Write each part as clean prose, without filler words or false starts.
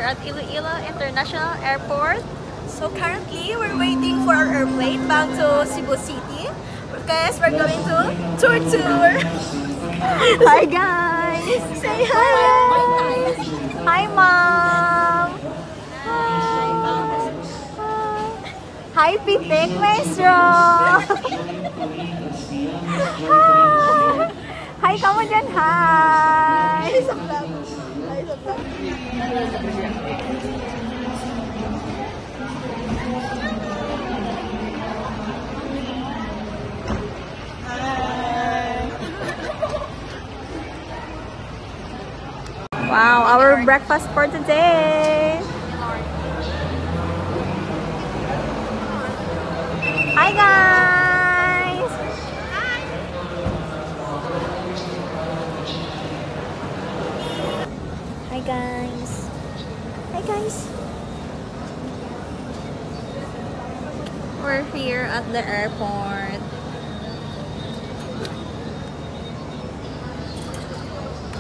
at Iloilo International Airport. So currently, we're waiting for our airplane back to Cebu City. Guys, we're going to tour. Hi guys! Say hi! Hi mom! Hi Pitik Maestro! Hi kamu dyan! Hi! Wow, our breakfast for today. Hi guys. Hi guys. Hi guys. We're here at the airport.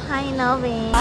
Hi, Novi.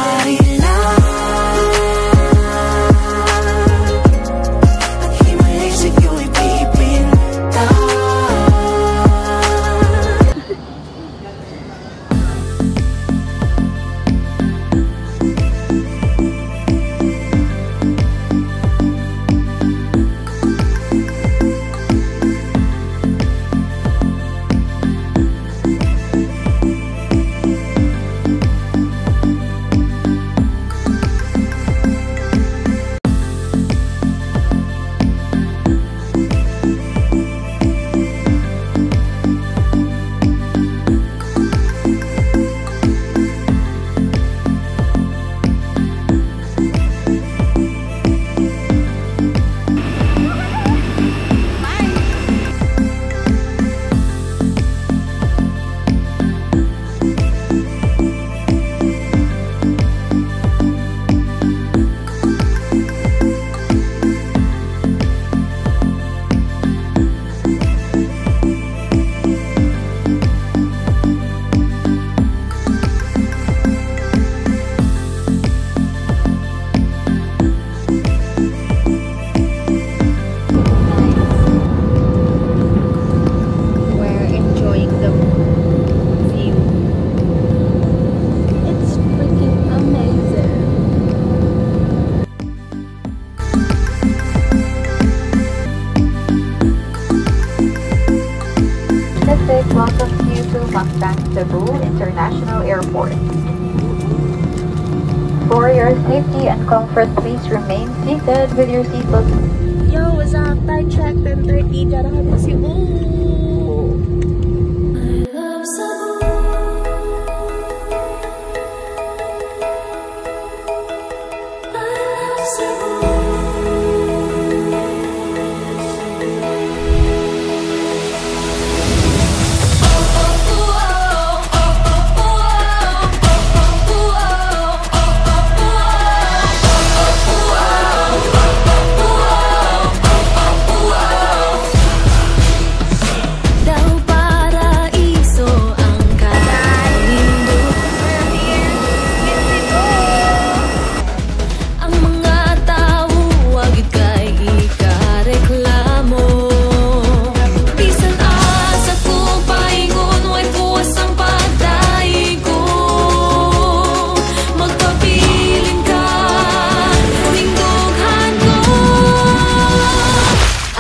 Welcomes you to Mactan Cebu International Airport. For your safety and comfort, please remain seated with your seatbelt. Yo, what's up? Time check 10:30. Diyan ako sa Cebu.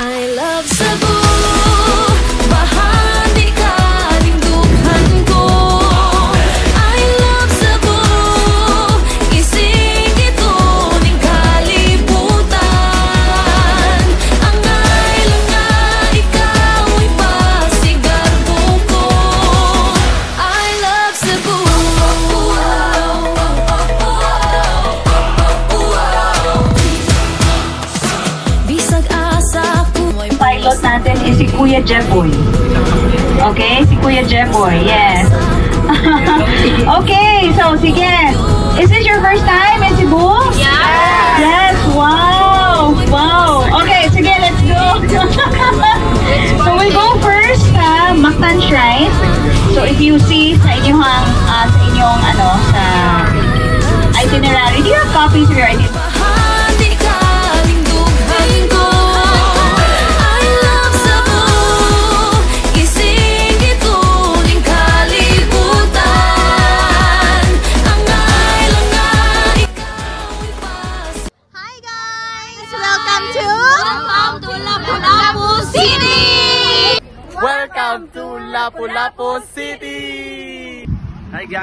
I love Cebu. I love Cebu. Pilot natin is si Kuya Jeboy. Okay? Si Kuya Jeboy, yes. Okay, so sige. Is this your first time in Cebu? Yeah. Yes, wow. Wow. Okay, sige, let's go. So we go first sa Mactan Shrine. So if you see sa inyong sa itinerary, do you have copies of your itinerary?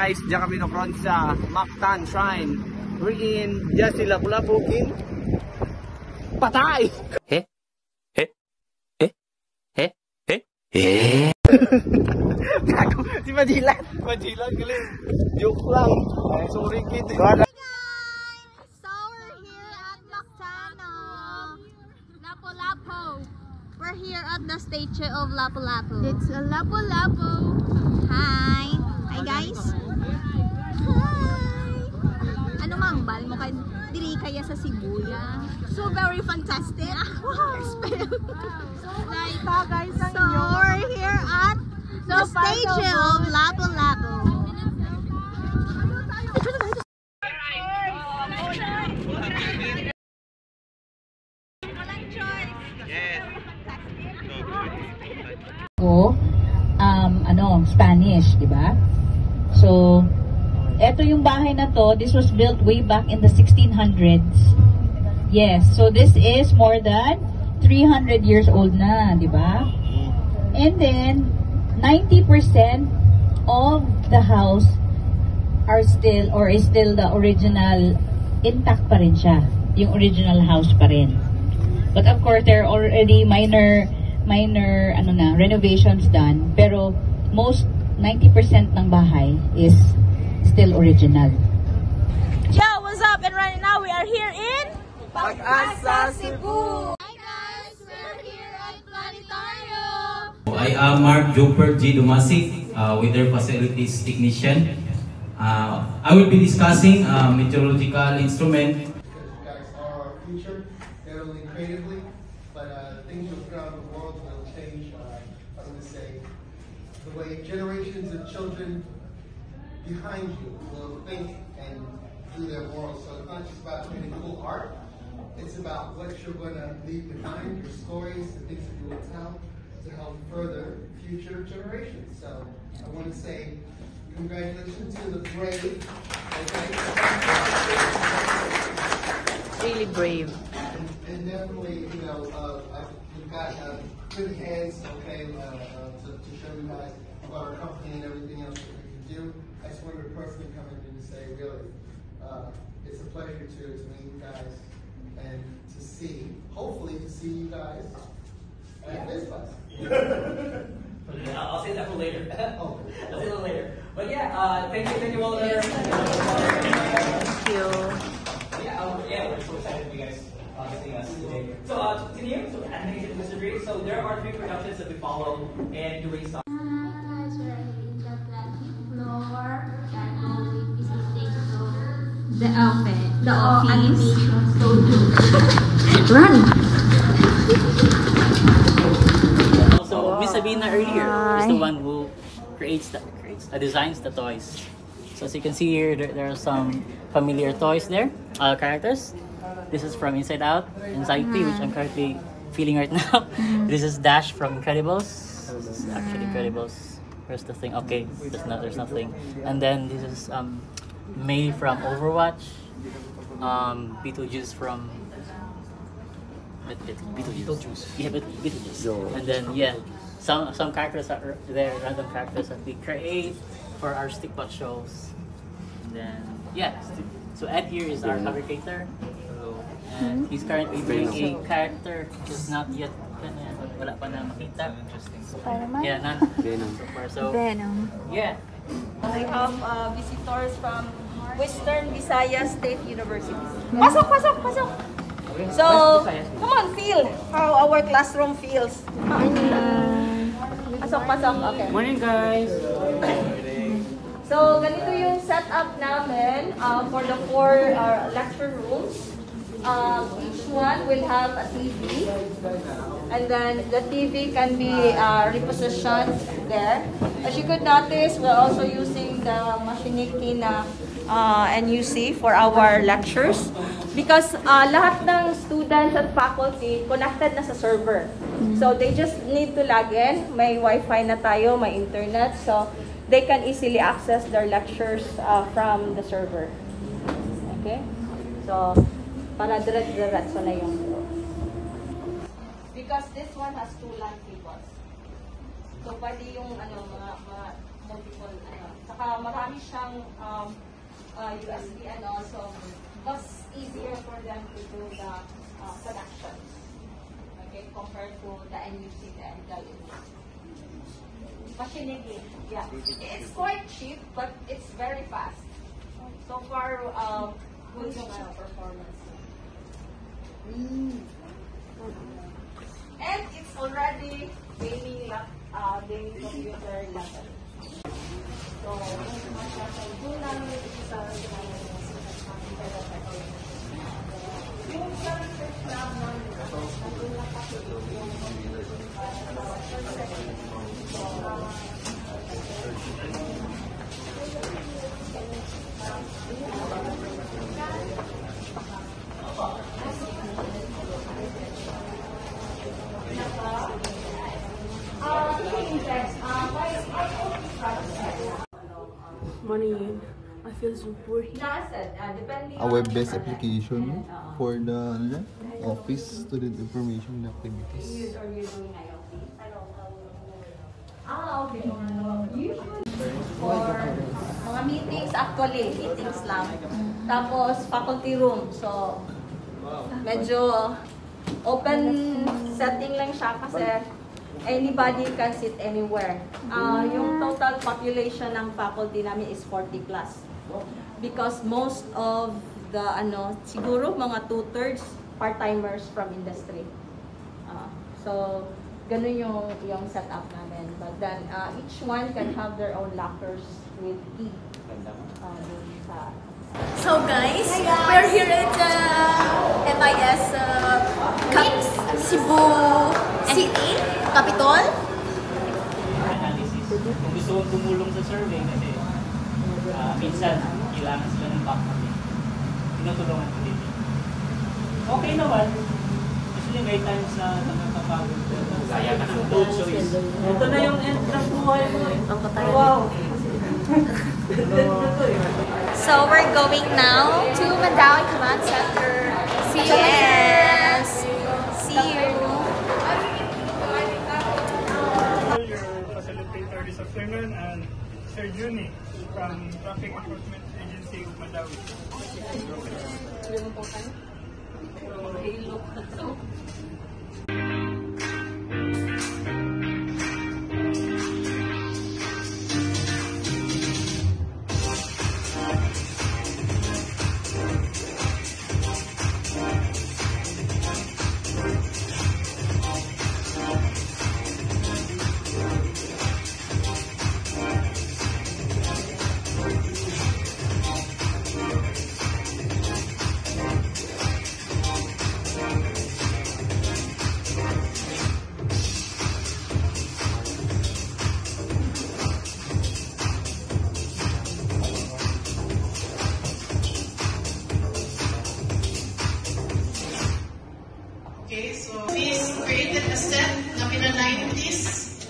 guys, diyan kami na-front sa Mactan Shrine. We're in, diyan si Lapu-Lapu King. Patay! Gago, si Majilan. Majilan galing. Joke lang. Ay, sorry kid. So we're here at Mactana. Lapu-Lapu. We're here at the statue of Lapu-Lapu. It's a Lapu-Lapu. Hi. Hi guys. Hi. Ano mambal mo kay diri kaya sa Cebu ya? So very fantastic. Wow. Like, guys, so we're here at the statue of Lapu-Lapu. Spanish, di ba? So, eto yung bahay na to, this was built way back in the 1600s. Yes, so this is more than 300 years old na, di ba? And then, 90% of the house are still, or is still the original, intact pa rin siya. Yung original house pa rin. But of course, there are already minor renovations done. Pero, most 90% ng bahay is still original. Yo, what's up? And right now we are here in Pag-asa, Cebu! Hi guys, we're here at Planetarium. I am Mark Joper G. Dumasik, Weather Facilities Technician. I will be discussing meteorological instrument. Because you guys are our future, not only creatively, but things will throughout the world will change. I'm going to say the way generations of children behind you will think and do their world. So it's not just about creating cool art. It's about what you're going to leave behind, your stories, the things that you will tell to help further future generations. So I want to say congratulations to the brave. Okay? Really brave. And definitely, you know, we've got good hands, okay, to show you guys about our company and everything else that we can do. I just wanted to personally come in and say, really, it's a pleasure to meet you guys and to see, hopefully, to see you guys at this class. I'll say that for later. Oh. I'll say that later. But yeah, thank you all there. Thank you. Yeah, we're so excited for you guys visiting us today. So to continue, so animation industry. So there are 3 productions that we follow and doing some. Guys, we're in the plastic floor that will be visiting the office. The office. Run! So Miss Sabina earlier is the one who designs the toys. So as you can see here, there are some familiar toys there, characters. This is from Inside Out, Anxiety, which I'm currently feeling right now. This is Dash from Incredibles. This is actually Incredibles. Where's the thing? Okay, there's nothing. And then this is May from Overwatch. Beetlejuice from Beetlejuice. Yeah, Beetlejuice. And then yeah, some characters are there, random characters that we create for our stickbot shows. And then yeah, so Ed here is our fabricator. And he's currently doing a character which is not yet wala pa na makita. Spider-Man? Yeah, none so far. So Venom. yeah. I have visitors from Western Visayas State University. Pasok, pasok, pasok! So, come on, feel how our classroom feels. Pasok, pasok. Okay. Morning guys! So, ganito yung setup namin for the 4 lecture rooms. Each one will have a TV. And then the TV can be repositioned there. As you could notice, we're also using the Machiniki na NUC for our lectures. Because lahat ng students at faculty connected na sa server. So they just need to log in. May Wi-Fi na tayo, may internet. So they can easily access their lectures from the server. Okay? So, para diretso na yung flow. Because this one has 2 LAN cables. So, pwede yung mga multiple, saka marami siyang USB so mas easier for them to do the connection. Okay, compared to the NUC, the LED. Machining, yeah. It's quite cheap, but it's very fast. So far, good yung performance. And it's already daily computer level. So, doon lang sa yung sa research lab nandun lang kasi yung Money, I feel so poor here. A web-based application for the office student information activities. Okay. For mga meetings, actually, meetings lang. Tapos, faculty room. So, medyo open setting lang siya kasi anybody can sit anywhere. Yung total population ng faculty namin is 40 plus. Because most of the, siguro mga 2/3 part-timers from industry. So, ganun yung setup namin. But then, each one can have their own lockers with key. So guys, we're here at MIS Cebu City, Capitol. Analysis. Kung gusto kong tumulong sa survey kasi minsan kailangan sila ng backup. Tinutulungan ko dito. Okay naman. Actually may times na nakakapagod. Kaya ka ng no choice. Ito na yung end ng buhay mo. Wow! So we're going now to Mandawi Command Center. See you. Yes. See you. Your facilitator this afternoon and Sir Juni from Traffic Enforcement Agency of Mandawi. Okay, so he's created a set na pina-90s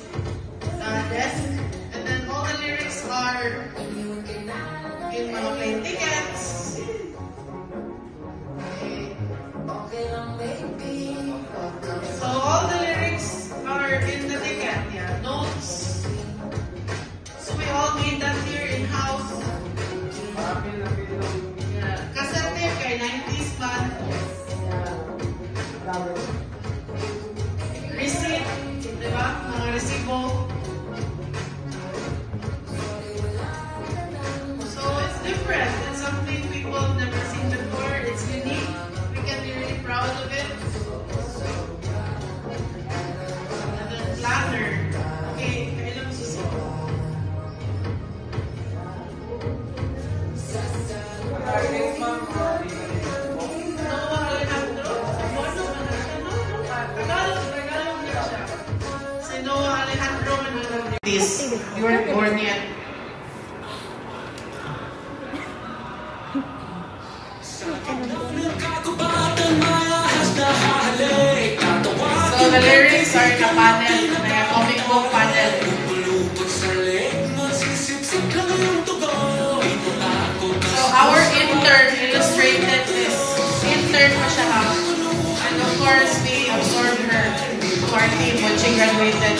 desk, and then all the lyrics are in mga plane tickets. So all the lyrics are in the ticket, yeah, notes. So we all made that here in-house. Yeah, cassette kay 90s band. Receipt, di ba? Mga resibo. So it's different. It's something people have never seen before. It's unique. We can be really proud of it. And then planner. Okay, kailang susunod. This, you weren't born yet. So the lyrics are in a panel, like a comic book panel. So our intern illustrated this. Intern pa siya ha. And of course, we absorbed her to our team when she graduated.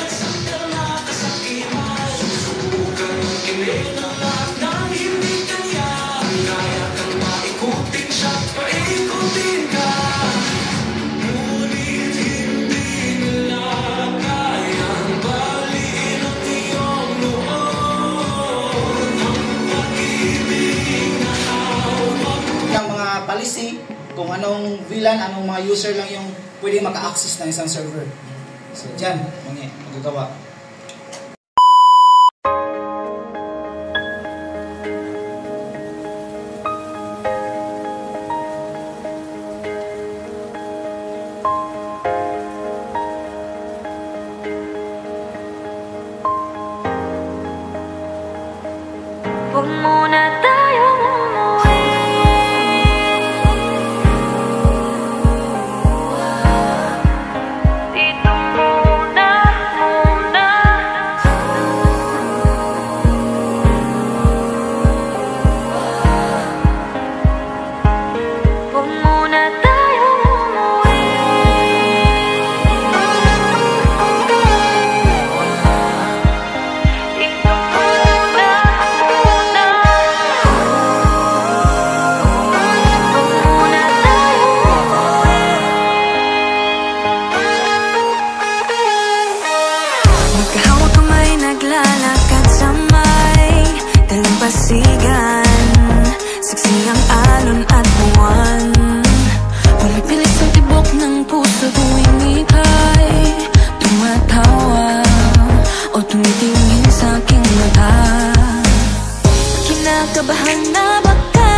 Policy kung anong VLAN, anong mga user lang yung pwede maka-access ng isang server. So, dyan, magagawa. Huwag muna tayong umuwi. Dito muna. Huwag muna tayong umuwi. Dito muna. Magkahawak kamay, naglalakad sa may dalampasigan. Saksi ang alon at buwan. Palipilit sa tibok ng puso tuwing ika'y tumatawa o tumitingin sa aking mata. Kinakabahan na ba ka?